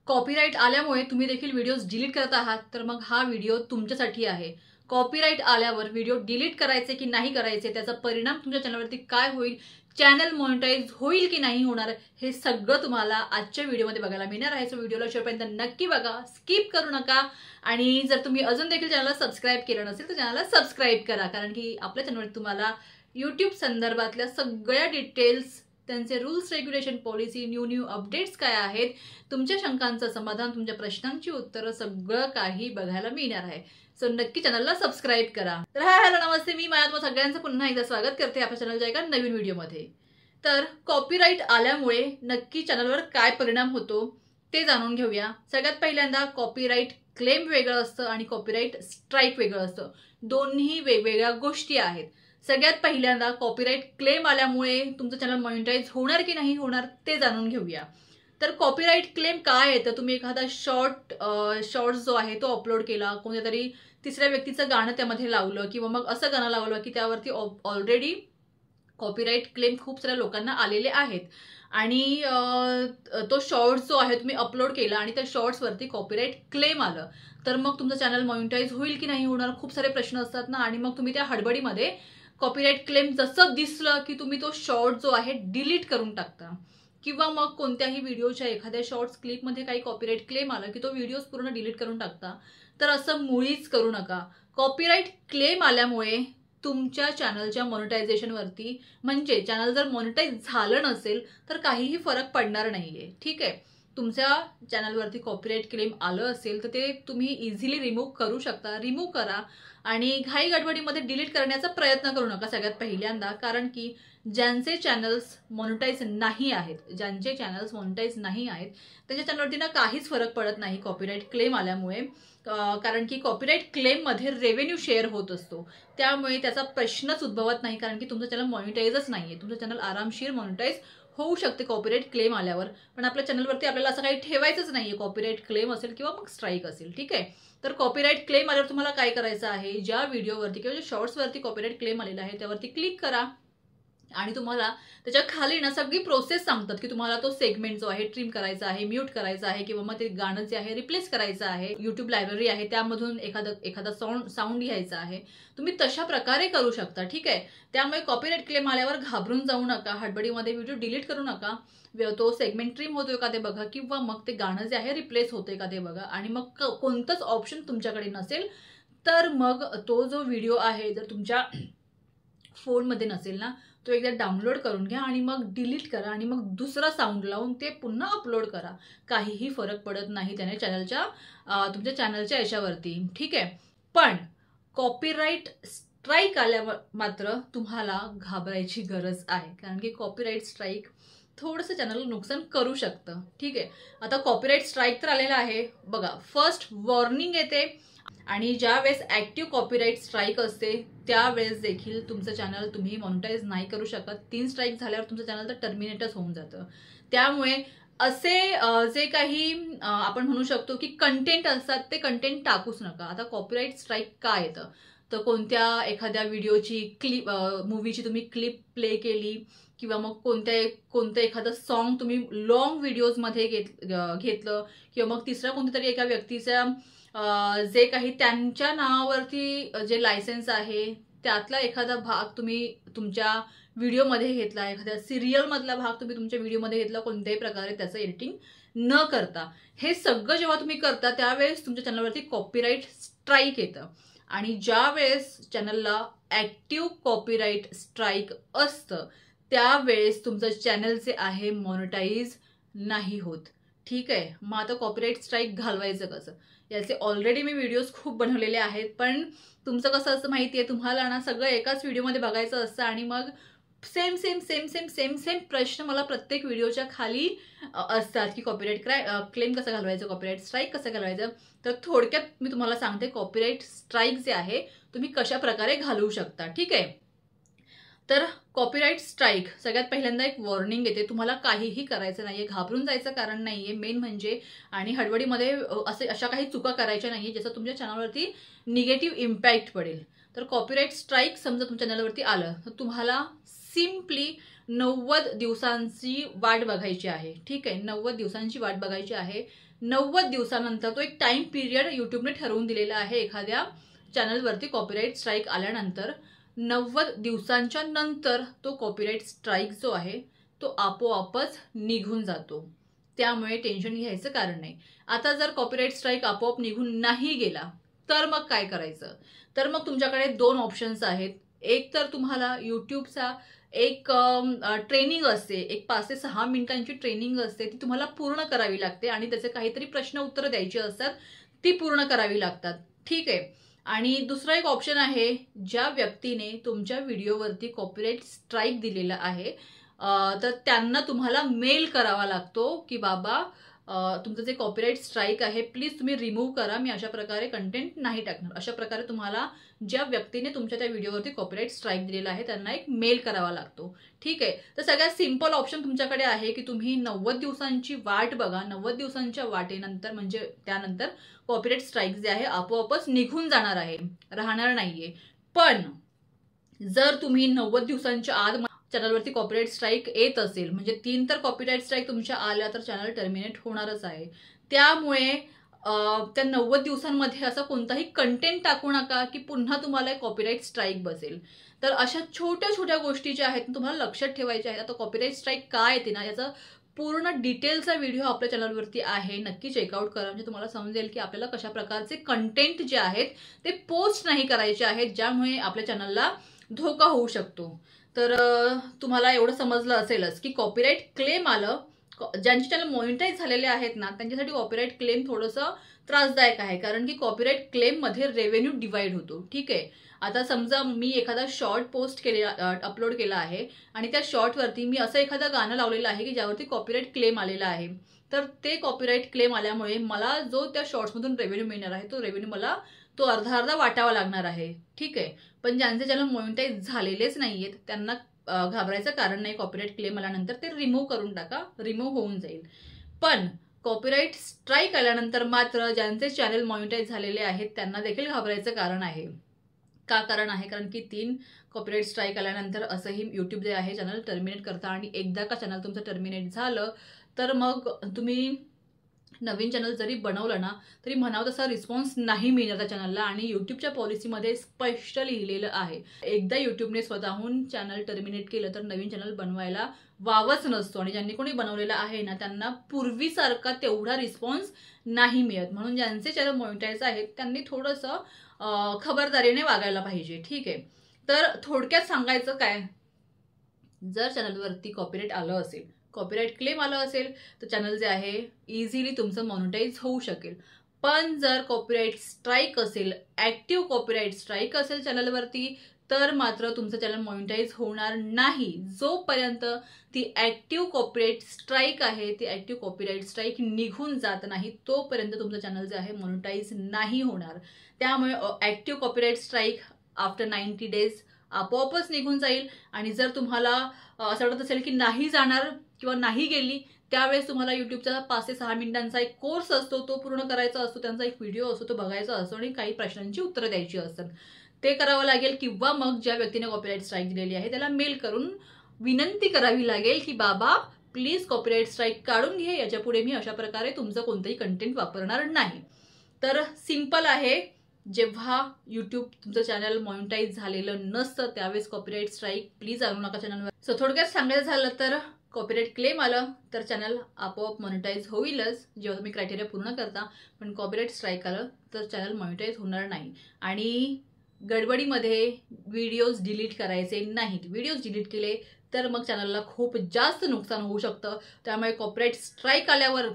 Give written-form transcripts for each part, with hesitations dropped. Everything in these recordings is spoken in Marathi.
कॉपीराइट आल्यामुळे तुम्ही देखील व्हिडिओज डिलीट करत आहात, तर मग हा व्हिडिओ तुमच्यासाठी आहे. कॉपीराइट आल्यावर व्हिडिओ डिलीट करायचे की नाही करायचे, त्याचा परिणाम तुमच्या चॅनलवरती काय होईल, चॅनल मॉनिटाईज होईल की नाही होणार, हे सगळं तुम्हाला आजच्या व्हिडिओमध्ये बघायला मिळणार आहे. सो व्हिडिओला शेवटपर्यंत नक्की बघा, स्किप करू नका. आणि जर तुम्ही अजून देखील चॅनलला सबस्क्राईब केलं नसेल तर चॅनलला सबस्क्राईब करा, कारण की आपल्या चॅनलवर तुम्हाला यूट्यूब संदर्भातल्या सगळ्या डिटेल्स, त्यांचे rules, regulation, policy, new updates काय आहेत, तुमच्या शंकांचं समाधान, तुमच्या प्रश्नांची उत्तरं, सगळं काही बघायला मिळणार आहे. सो नक्की चॅनलला सबस्क्राईब करा. तर हाय हॅलो नमस्ते, मी माया तुम्हा सगळ्यांचं पुन्हा एकदा स्वागत करते आपल्या चॅनलच्या एका नवीन व्हिडिओमध्ये. तर कॉपीराइट आल्यामुळे नक्की चॅनलवर काय परिणाम होतो ते जाणून घेऊया. सगळ्यात पहिल्यांदा कॉपीराइट क्लेम वेगळं असतं आणि कॉपीराइट स्ट्राईक वेगळं असतं. दोन्ही वेगवेगळ्या गोष्टी आहेत. सगळ्यात पहिल्यांदा कॉपीराइट क्लेम आल्यामुळे तुमचं चॅनल मॉनिटाईज होणार की नाही होणार ते जाणून घेऊया. तर कॉपीराइट क्लेम काय येतं, तुम्ही एखादा शॉर्ट्स जो आहे तो अपलोड केला, कोणत्या तरी तिसऱ्या व्यक्तीचं गाणं त्यामध्ये लावलं किंवा मग असं गाणं लावलं की त्यावरती ऑलरेडी कॉपीराइट क्लेम खूप साऱ्या लोकांना आलेले आहेत आणि तो शॉर्ट्स जो आहे तुम्ही अपलोड केला आणि त्या शॉर्ट्सवरती कॉपीराइट क्लेम आलं, तर मग तुमचं चॅनल मॉनिटाईज होईल की नाही होणार, खूप सारे प्रश्न असतात ना. आणि मग तुम्ही त्या हडबडीमध्ये कॉपीराइट क्लेम जसं दिसलं की तुम्ही तो शॉर्ट जो आहे डिलीट करून टाकता, किंवा मग कोणत्याही व्हिडिओच्या एखाद्या शॉर्ट्स क्लिपमध्ये काही कॉपीराइट क्लेम आला की तो व्हिडिओज पूर्ण डिलीट करून टाकता. तर असं मुळीच करू नका. कॉपीराइट क्लेम आल्यामुळे तुमच्या चॅनलच्या मॉनिटायझेशनवरती, म्हणजे चॅनल जर मॉनिटाईज झालं नसेल तर काहीही फरक पडणार नाहीये. ठीक आहे, तुमच्या चॅनलवरती कॉपीराइट क्लेम आलं असेल तर ते तुम्ही इझिली रिमूव्ह करू शकता. रिमूव्ह करा आणि घाई गडबडीमध्ये डिलीट करण्याचा प्रयत्न करू नका सगळ्यात पहिल्यांदा, कारण की ज्यांचे चॅनल्स मॉनिटाईज नाही आहेत, त्यांच्या चॅनलवरती ना काहीच फरक पडत नाही कॉपीराइट क्लेम आल्यामुळे. कारण की कॉपीराइट क्लेममध्ये रेव्हेन्यू शेअर होत असतो, त्यामुळे त्याचा प्रश्नच उद्भवत नाही, कारण की तुमचं चॅनल मॉनिटाईजच नाहीये. तुमचं चॅनल आरामशीर मॉनिटाईज होऊ शकते कॉपीराइट क्लेम आल्यावर. पण आपल्या चॅनलवरती आपल्याला असं काही ठेवायचंच नाहीये, कॉपीराइट क्लेम असेल किंवा मग स्ट्राईक असेल. ठीक आहे, तर कॉपीराइट क्लेम आल्यावर तुम्हाला काय करायचं आहे, ज्या व्हिडिओवरती किंवा ज्या शॉर्ट्सवरती कॉपीराइट क्लेम आलेला आहे त्यावरती क्लिक करा आणि तुम्हाला त्याच्या खाली ना सगळी प्रोसेस सांगतात की तुम्हाला तो सेगमेंट जो आहे ट्रिम करायचा आहे, म्यूट करायचा आहे, किंवा मग ते गाणं जे आहे रिप्लेस करायचं आहे. युट्यूब लायब्ररी आहे त्यामधून एखादा साऊंड घ्यायचा आहे. तुम्ही तशा प्रकारे करू शकता. ठीक आहे, त्यामुळे कॉपीराइट क्लेम आल्यावर घाबरून जाऊ नका, हडबडीमध्ये व्हिडिओ डिलीट करू नका. तो सेगमेंट ट्रिम होतोय का ते बघा, किंवा मग ते गाणं जे आहे रिप्लेस होतोय का ते बघा. आणि मग कोणतंच ऑप्शन तुमच्याकडे नसेल तर मग तो जो व्हिडिओ आहे जर तुमच्या फोनमध्ये नसेल ना, तो एकदा डाउनलोड करून घ्या आणि मग डिलीट करा आणि मग दुसरा साऊंड लावून ते पुन्हा अपलोड करा. काहीही फरक पडत नाही त्याने तुमच्या चॅनलच्या याच्यावरती. ठीक आहे, पण कॉपीराइट स्ट्राईक आल्यावर मात्र तुम्हाला घाबरायची गरज आहे, कारण की कॉपीराइट स्ट्राईक थोडंसं चॅनलला नुकसान करू शकतं. ठीक आहे, आता कॉपीराइट स्ट्राईक तर आलेला आहे बघा, फर्स्ट वॉर्निंग येते आणि ज्या वेळेस ऍक्टिव्ह कॉपीराइट स्ट्राईक असते त्यावेळेस देखील तुमचं चॅनल तुम्ही मॉनिटाईज नाही करू शकत. 3 स्ट्राईक झाल्यावर तुमचं चॅनल तर टर्मिनेटच होऊन जातं. त्यामुळे असे जे काही आपण म्हणू शकतो की कंटेंट असतात ते कंटेंट टाकूच नका. आता कॉपीराइट स्ट्राईक काय येतं, तर कोणत्या एखाद्या व्हिडिओची क्लिप, मूवीची तुम्ही क्लिप प्ले केली, किंवा मग कोणतं एखादं सॉन्ग तुम्ही लॉंग व्हिडिओजमध्ये घेतलं, किंवा मग तिसरा कोणत्या तरी एका व्यक्तीचा जे काही त्यांच्या नावावरती जे लायसन्स आहे त्यातला एखादा भाग तुम्ही तुमच्या व्हिडिओमध्ये घेतला, एखाद्या सिरियल मधला भाग तुम्ही तुमच्या व्हिडिओमध्ये घेतला, कोणत्याही प्रकारे त्याचं एडिटिंग न करता, हे सगळं जेव्हा तुम्ही करता त्यावेळेस तुमच्या चॅनलवरती कॉपीराइट स्ट्राईक येतं. आणि ज्या वेळेस चॅनलला ऍक्टिव्ह कॉपीराइट स्ट्राईक असतं त्यावेळेस तुमचं चॅनल जे आहे मॉनिटाईज नाही होत. ठीक आहे, मग आता कॉपीराइट स्ट्राईक घालवायचं कसं, याचे ऑलरेडी मी व्हिडिओज खूप बनवलेले आहेत. पण तुमचं कसं असं माहिती आहे, तुम्हाला ना सगळं एकाच व्हिडिओमध्ये बघायचं असतं आणि मग same same same same same same प्रश्न मला प्रत्येक व्हिडिओच्या खाली असतात की कॉपीराइट क्लेम कसं घालवायचं, कॉपीराइट स्ट्राईक कसं घालवायचं. तर थोडक्यात मी तुम्हाला सांगते कॉपीराइट स्ट्राईक जे आहे तुम्ही कशा प्रकारे घालवू शकता. ठीक आहे, तर कॉपीराइट स्ट्राईक सगळ्यात पहिल्यांदा एक वॉर्निंग येते, तुम्हाला काहीही करायचं नाहीये, घाबरून जायचं कारण नाहीये मेन म्हणजे, आणि हडबडीमध्ये अशा काही चुका करायच्या नाहीये ज्याचा तुमच्या चॅनलवरती निगेटिव्ह इम्पॅक्ट पडेल. तर कॉपीराइट स्ट्राईक समजा तुमच्या चॅनलवरती आलं तर तुम्हाला सिम्पली 90 दिवसांची वाट बघायची आहे. ठीक आहे, 90 दिवसांची वाट बघायची आहे. 90 दिवसानंतर, तो एक टाइम पिरियड यूट्यूबने ठरवून दिलेला आहे एखाद्या चॅनलवरती कॉपीराईट स्ट्राईक आल्यानंतर 90 दिवसांच्या नंतर तो कॉपीराईट स्ट्राईक जो आहे तो आपोआपच निघून जातो. त्यामुळे टेन्शन घ्यायचं कारण नाही. आता जर कॉपीराईट स्ट्राईक आपोआप निघून नाही गेला तर मग काय करायचं? तर मग तुमच्याकडे 2 ऑप्शन्स आहेत. एक तर तुम्हाला यूट्यूबचा एक ट्रेनिंग असते, एक 5 ते 6 मिनिटांची ट्रेनिंग असते, ती तुम्हाला पूर्ण करावी लागते आणि त्याचे काहीतरी प्रश्न उत्तर द्यायची असतात, ती पूर्ण करावी लागतात. ठीक आहे. आणि दुसरा एक ऑप्शन आहे, ज्या व्यक्तीने तुमच्या व्हिडिओवरती कॉपीराईट स्ट्राईक दिलेला आहे तर त्यांना तुम्हाला मेल करावा लागतो की बाबा तुमचं जे कॉपीराईट स्ट्राईक आहे प्लीज तुम्ही रिमूव्ह करा, मी अशा प्रकारे कंटेंट नाही टाकणार. अशा प्रकारे तुम्हाला ज्या व्यक्तीने तुमच्या त्या व्हिडिओवरती कॉपीराईट स्ट्राईक दिलेला आहे त्यांना एक मेल करावा लागतो. ठीक आहे. तर सगळ्यात सिंपल ऑप्शन तुमच्याकडे आहे की तुम्ही 90 दिवसांची वाट बघा. 90 दिवसांच्या वाटेनंतर म्हणजे त्यानंतर कॉपीराईट स्ट्राईक जे आहे आपोआपच निघून जाणार आहे, राहणार नाहीये. पण जर तुम्ही 90 दिवसांच्या आत चॅनलवरती कॉपीराईट स्ट्राईक येत असेल, म्हणजे 3 तर कॉपीराईट स्ट्राईक तुमच्या आल्या तर चॅनल टर्मिनेट होणारच आहे. त्यामुळे त्या 90 दिवसांमध्ये असा कोणताही कंटेंट टाकू नका की पुन्हा तुम्हाला कॉपीराईट स्ट्राईक बसेल. तर अशा छोट्या छोट्या गोष्टी ज्या आहेत तुम्हाला लक्षात ठेवायच्या आहेत. आता कॉपीराईट स्ट्राईक काय येते ना, याचा पूर्ण डिटेलचा व्हिडिओ आपल्या चॅनलवरती आहे, नक्की चेकआउट करा. म्हणजे तुम्हाला समजेल की आपल्याला कशा प्रकारचे कंटेंट जे आहेत ते पोस्ट नाही करायचे आहेत ज्यामुळे आपल्या चॅनलला धोका होऊ शकतो. तर तुम्हाला एवढं समजलं असेलच की कॉपीराईट क्लेम आलं, ज्यांचे चॅनल मॉनिटाईज झालेले आहेत ना त्यांच्यासाठी कॉपीराईट क्लेम थोडंसं त्रासदायक आहे, कारण की कॉपीराईट क्लेममध्ये रेव्हेन्यू डिवाइड होतो. ठीक आहे. आता समजा मी एखादा शॉर्ट पोस्ट अपलोड केला आहे आणि त्या शॉर्टवरती मी असं एखादं गाणं लावलेलं आहे की ज्यावरती कॉपीराईट क्लेम आलेला आहे, तर ते कॉपीराईट क्लेम आल्यामुळे मला जो त्या शॉर्ट्समधून रेव्हेन्यू मिळणार आहे तो रेव्हेन्यू मला तो अर्धा वाटावा लागणार आहे. ठीक आहे. पण ज्यांचे चॅनल मॉनिटाईज झालेलेच नाहीयेत त्यांना घाबरायचं कारण नाही. कॉपीराईट क्लेम आल्यानंतर ते रिमूव्ह करून टाका, रिमूव्ह होऊन जाईल. पण कॉपीराईट स्ट्राईक आल्यानंतर मात्र ज्यांचे चॅनल मॉनिटाईज झालेले आहेत त्यांना देखील घाबरायचं कारण आहे. का कारण आहे? कारण की 3 कॉपीराईट स्ट्राईक आल्यानंतर असंही यूट्यूब जे आहे चॅनल टर्मिनेट करता आणि एकदा का चॅनल तुमचं टर्मिनेट झालं तर मग तुम्ही नवीन चॅनल जरी बनवलं ना तरी म्हणावं तसा रिस्पॉन्स नाही मिळणार त्या चॅनलला. आणि यूट्यूबच्या पॉलिसीमध्ये स्पष्ट लिहिलेलं आहे, एकदा यूट्यूबने स्वतःहून चॅनल टर्मिनेट केलं तर नवीन चॅनल बनवायला वावच नसतो. आणि ज्यांनी कोणी बनवलेला आहे ना त्यांना पूर्वीसारखा तेवढा रिस्पॉन्स नाही मिळत. म्हणून ज्यांचे चॅनल मॉनिटाईज आहेत त्यांनी थोडंसं खबरदारीने वागायला पाहिजे. ठीक आहे. तर थोडक्यात सांगायचं काय, जर चॅनलवरती कॉपीराईट आलं असेल, कॉपीराईट क्लेम आलं असेल तर चॅनल जे आहे इझिली तुमचं मॉनिटाईज होऊ शकेल. पण जर कॉपीराईट स्ट्राईक असेल, ॲक्टिव्ह कॉपीराईट स्ट्राईक असेल चॅनलवरती तर मात्र तुमचं चॅनल मॉनिटाईज होणार नाही. जोपर्यंत ती ॲक्टिव्ह कॉपीराईट स्ट्राईक आहे, ती ॲक्टिव्ह कॉपीराईट स्ट्राईक निघून जात नाही तोपर्यंत तुमचं चॅनल जे आहे मॉनिटाईज नाही होणार. त्यामुळे active copyright strike after 90 days आपोआपच निघून जाईल. आणि जर तुम्हाला असं वाटत असेल की नाही जाणार किंवा नाही गेली, त्यावेळेस तुम्हाला यूट्यूबचा 5 ते 6 मिनिटांचा एक कोर्स असतो, तो पूर्ण करायचा असतो, त्यांचा एक व्हिडिओ असतो, तो बघायचा असतो आणि काही प्रश्नांची उत्तरं द्यायची असतात, ते करावं लागेल. किंवा मग ज्या व्यक्तीने कॉपीराईट स्ट्राईक दिलेली आहे त्याला मेल करून विनंती करावी लागेल की बाबा प्लीज कॉपीराईट स्ट्राईक काढून घे, याच्यापुढे मी अशा प्रकारे तुमचं कोणतंही कंटेंट वापरणार नाही. तर सिंपल आहे, जेव्हा यूट्यूब तुमचं चॅनल मॉनिटाईज झालेलं नसतं त्यावेळेस कॉपीराईट स्ट्राईक प्लीज आणू नका चॅनलवर. सो थोडक्यात सांगायचं झालं तर कॉपीराईट क्लेम आलं तर चॅनल आपोआप मॉनिटाईज होईलच जेव्हा तुम्ही क्रायटेरिया पूर्ण करता. पण कॉपीराईट स्ट्राईक आलं तर चॅनल मॉनिटाईज होणार नाही. आणि गडबडीमध्ये व्हिडिओज डिलीट करायचे नाहीत. व्हिडिओज डिलीट केले तर मग चॅनलला खूप जास्त नुकसान होऊ शकतं. त्यामुळे कॉपीराईट स्ट्राईक आल्यावर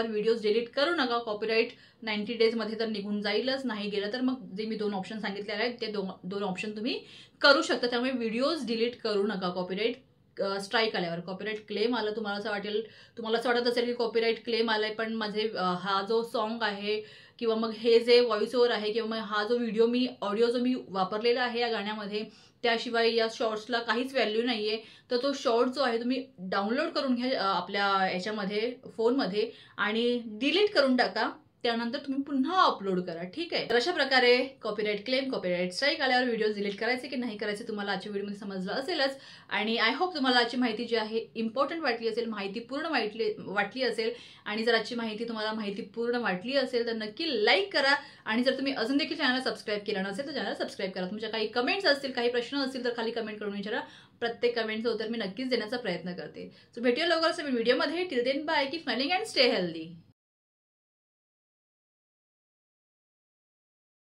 व्हिडिओज डिलीट करू नका. कॉपीराईट 90 डेजमध्ये तर निघून जाईलच, नाही गेलं तर मग जे मी 2 ऑप्शन सांगितलेले आहेत ते 2 ऑप्शन तुम्ही करू शकता. त्यामुळे व्हिडिओज डिलीट करू नका कॉपीराईट स्ट्राईक आल्यावर. कॉपीराईट क्लेम आलं, तुम्हाला असं वाटत असेल की कॉपीराईट क्लेम आलाय पण माझे हा जो सॉन्ग आहे किंवा मग हे जे व्हॉइस ओव्हर आहे किंवा मग हा जो ऑडिओ जो मी वापरलेला आहे या गाण्यामध्ये, त्याशिवाय या शॉर्ट्सला काहीच व्हॅल्यू नाहीये, तर तो शॉर्ट जो आहे तुम्ही डाउनलोड करून घ्या आपल्या याच्यामध्ये फोनमध्ये आणि डिलीट करून टाका. त्यानंतर तुम्ही पुन्हा अपलोड करा. ठीक आहे. तर अशा प्रकारे कॉपीराईट क्लेम, कॉपीराईट स्ट्राईक आल्यावर व्हिडिओ डिलीट करायचे की नाही करायचे तुम्हाला आजच्या व्हिडिओमध्ये समजलं असेलच. आणि आय होप तुम्हाला आजची माहिती जी आहे इम्पॉर्टंट वाटली असेल, माहिती पूर्ण वाटली असेल. आणि जर आजची माहिती तुम्हाला माहिती पूर्ण वाटली असेल तर नक्की लाईक करा. आणि जर तुम्ही अजून देखील चॅनलला सबस्क्राईब केलं नसेल तर चॅनल सबस्क्राईब करा. तुमच्या काही कमेंट्स असतील, काही प्रश्न असतील तर खाली कमेंट करून विचारा. प्रत्येक कमेंटचं उत्तर मी नक्कीच देण्याचा प्रयत्न करते. सो भेटूया लवकरच नवीन व्हिडिओमध्ये. Till then bye. Keep smiling and stay healthy.